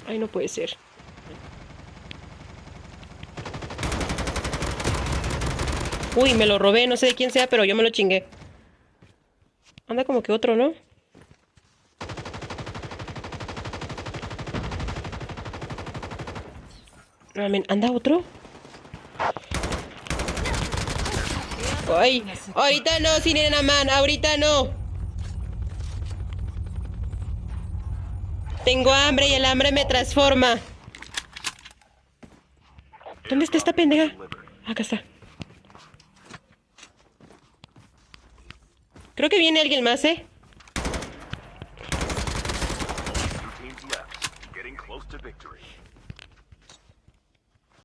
Ay, no puede ser. Uy, me lo robé, no sé de quién sea, pero yo me lo chingué. Anda como que otro, ¿no? ¿Anda otro? Ay, ahorita no, Sirena Man, ahorita no. Tengo hambre y el hambre me transforma. ¿Dónde está esta pendeja? Acá está. Creo que viene alguien más, ¿eh?